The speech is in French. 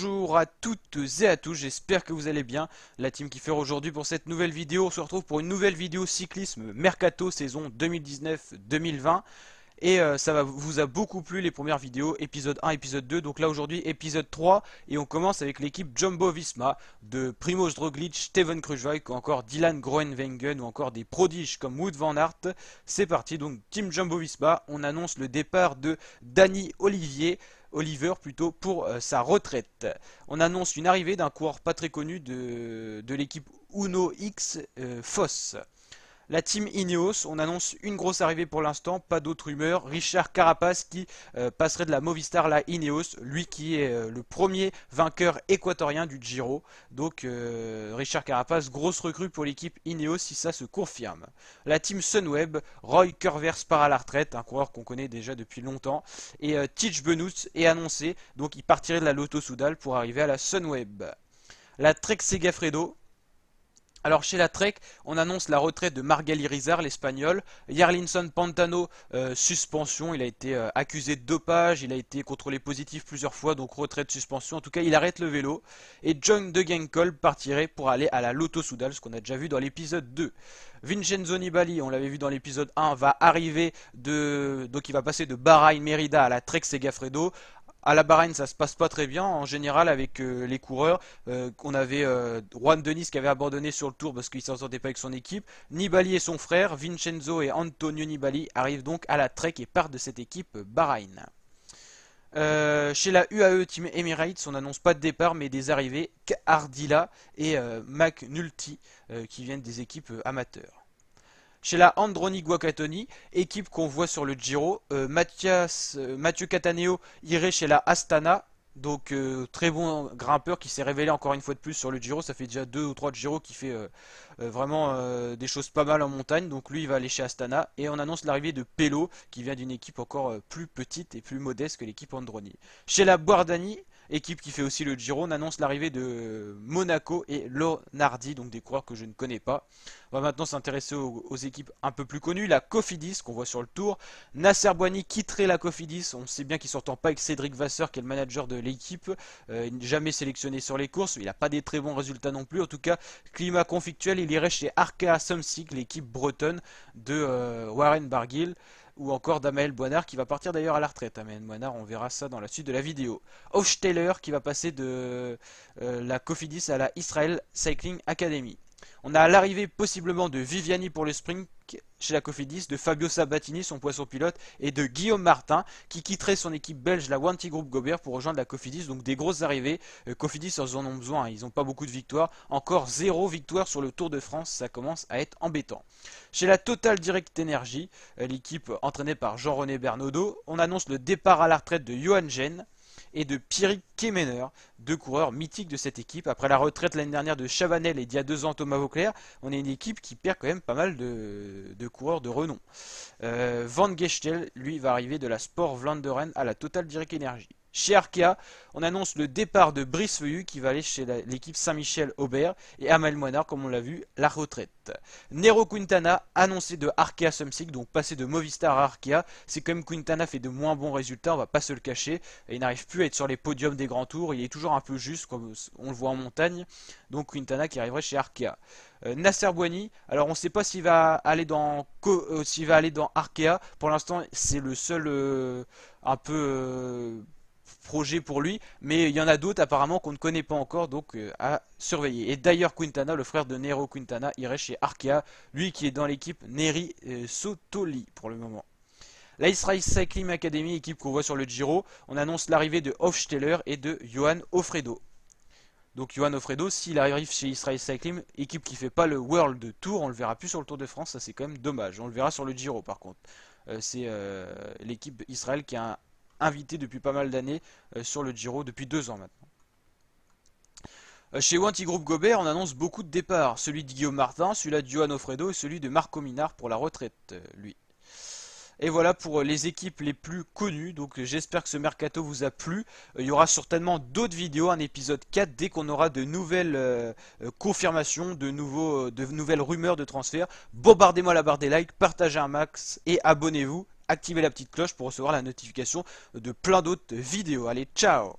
Bonjour à toutes et à tous, j'espère que vous allez bien. La team Kiffer aujourd'hui pour cette nouvelle vidéo. On se retrouve pour une nouvelle vidéo cyclisme Mercato saison 2019-2020. Et vous a beaucoup plu les premières vidéos, épisode 1, épisode 2. Donc là aujourd'hui épisode 3. Et on commence avec l'équipe Jumbo-Visma de Primož Roglic, Steven Kruijswijk ou encore Dylan Groenewegen ou encore des prodiges comme Wout van Aert. C'est parti, donc team Jumbo-Visma. On annonce le départ de Danny Oliver plutôt pour sa retraite. On annonce une arrivée d'un coureur pas très connu de l'équipe Uno X Foss. La team Ineos, on annonce une grosse arrivée pour l'instant, pas d'autres rumeurs. Richard Carapaz qui passerait de la Movistar à la Ineos, lui qui est le premier vainqueur équatorien du Giro. Donc Richard Carapaz, grosse recrue pour l'équipe Ineos si ça se confirme. La team Sunweb, Roy Curvers part à la retraite, un coureur qu'on connaît déjà depuis longtemps. Et Tich Benoît est annoncé, donc il partirait de la Lotto Soudal pour arriver à la Sunweb. La Trek Segafredo. Alors chez la Trek, on annonce la retraite de Margali Rizar, l'espagnol. Yarlinson Pantano, suspension, il a été accusé de dopage, il a été contrôlé positif plusieurs fois, donc retraite, suspension. En tout cas, il arrête le vélo. Et John de Genkolb partirait pour aller à la Lotto Soudal, ce qu'on a déjà vu dans l'épisode 2. Vincenzo Nibali, on l'avait vu dans l'épisode 1, va arriver donc il va passer de Bahrain Merida à la Trek Segafredo. À la Bahreïn, ça se passe pas très bien en général avec les coureurs. On avait Juan Denis qui avait abandonné sur le tour parce qu'il ne s'entendait pas avec son équipe. Nibali et son frère, Vincenzo et Antonio Nibali, arrivent donc à la Trek et partent de cette équipe Bahreïn. Chez la UAE Team Emirates, on n'annonce pas de départ mais des arrivées. Ardila et McNulty qui viennent des équipes amateurs. Chez la Androni Guacatoni, équipe qu'on voit sur le Giro, Mathieu Cataneo irait chez la Astana, donc très bon grimpeur qui s'est révélé encore une fois de plus sur le Giro. Ça fait déjà 2 ou 3 Giro qui fait vraiment des choses pas mal en montagne, donc lui il va aller chez Astana. Et on annonce l'arrivée de Pello qui vient d'une équipe encore plus petite et plus modeste que l'équipe Androni. Chez la Guardani, équipe qui fait aussi le Giro, on annonce l'arrivée de Monaco et Lonardi, donc des coureurs que je ne connais pas. On va maintenant s'intéresser aux équipes un peu plus connues. La Cofidis qu'on voit sur le tour. Nasser Boigny quitterait la Cofidis. On sait bien qu'il ne s'entend pas avec Cédric Vasseur qui est le manager de l'équipe. Il n'est jamais sélectionné sur les courses. Il n'a pas des très bons résultats non plus. En tout cas, climat conflictuel, il irait chez Arkea Samsic, l'équipe bretonne de Warren Barguil. Ou encore d'Amael Boinard qui va partir d'ailleurs à la retraite. Amael Boinard, on verra ça dans la suite de la vidéo. Hofsteller qui va passer de la Cofidis à la Israel Cycling Academy. On a l'arrivée possiblement de Viviani pour le sprint chez la Cofidis, de Fabio Sabatini, son poisson pilote, et de Guillaume Martin qui quitterait son équipe belge, la Wanty Group Gobert, pour rejoindre la Cofidis. Donc des grosses arrivées. Cofidis, ils en ont besoin, hein. Ils n'ont pas beaucoup de victoires. Encore 0 victoire sur le Tour de France, ça commence à être embêtant. Chez la Total Direct Energy, l'équipe entraînée par Jean-René Bernaudot, on annonce le départ à la retraite de Johan Gen et de Pierrick Kemener, deux coureurs mythiques de cette équipe. Après la retraite l'année dernière de Chavanel et d'il y a 2 ans Thomas Vauclair, on est une équipe qui perd quand même pas mal de coureurs de renom. Van Gestel, lui, va arriver de la Sport Vlaanderen à la Total Direct Energy. Chez Arkea, on annonce le départ de Brice Feuillu qui va aller chez l'équipe Saint-Michel-Aubert et Amael Moinard, comme on l'a vu, la retraite. Nero Quintana, annoncé de Arkea Samsic, donc passé de Movistar à Arkea. C'est comme Quintana fait de moins bons résultats, on va pas se le cacher. Il n'arrive plus à être sur les podiums des grands tours, il est toujours un peu juste, comme on le voit en montagne. Donc Quintana qui arriverait chez Arkea. Nasser Boigny, alors on ne sait pas s'il va aller dans Arkea. Pour l'instant, c'est le seul un peu projet pour lui, mais il y en a d'autres apparemment qu'on ne connaît pas encore, donc à surveiller. Et d'ailleurs Quintana, le frère de Nero Quintana, irait chez Arkea, lui qui est dans l'équipe Neri Sotoli pour le moment. La Israel Cycling Academy, équipe qu'on voit sur le Giro, on annonce l'arrivée de Hofsteller et de Johan Ofredo. Donc Johan Ofredo, s'il arrive chez Israel Cycling, équipe qui fait pas le World Tour, on le verra plus sur le Tour de France, ça c'est quand même dommage. On le verra sur le Giro par contre. C'est l'équipe Israël qui a invité depuis pas mal d'années sur le Giro, depuis 2 ans maintenant. Chez Wanty Group Gobert, on annonce beaucoup de départs. Celui de Guillaume Martin, celui-là de Johan Ofredo et celui de Marco Minard pour la retraite, lui. Et voilà pour les équipes les plus connues. Donc j'espère que ce mercato vous a plu. Il y aura certainement d'autres vidéos, un épisode 4, dès qu'on aura de nouvelles confirmations, de nouvelles rumeurs de transfert. Bombardez-moi la barre des likes, partagez un max et abonnez-vous. Activez la petite cloche pour recevoir la notification de plein d'autres vidéos. Allez, ciao!